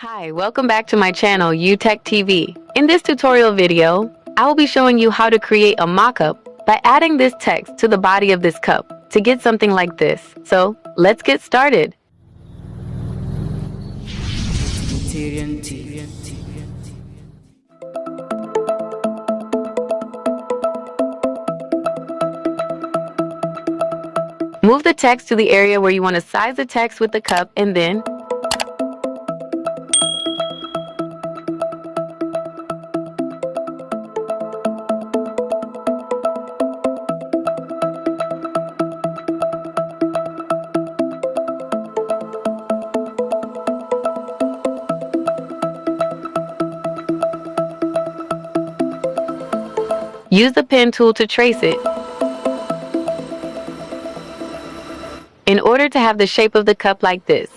Hi, welcome back to my channel, UTech TV. In this tutorial video, I will be showing you how to create a mock-up by adding this text to the body of this cup to get something like this. So, let's get started. Move the text to the area where you want to size the text with the cup and then use the pen tool to trace it in order to have the shape of the cup like this.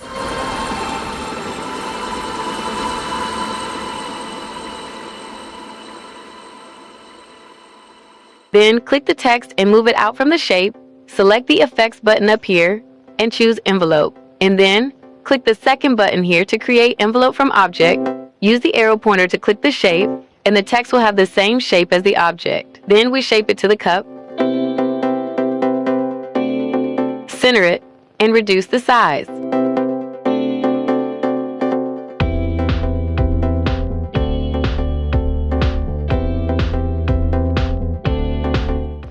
Then click the text and move it out from the shape. Select the effects button up here and choose envelope. And then click the second button here to create envelope from object. Use the arrow pointer to click the shape and the text will have the same shape as the object. Then we shape it to the cup, center it, and reduce the size.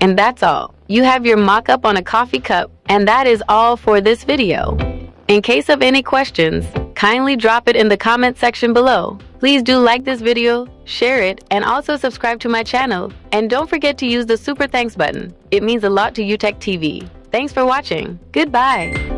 And that's all. You have your mock-up on a coffee cup, and that is all for this video. In case of any questions, kindly drop it in the comment section below. Please do like this video, share it, and also subscribe to my channel. And don't forget to use the super thanks button. It means a lot to UTech TV. Thanks for watching. Goodbye.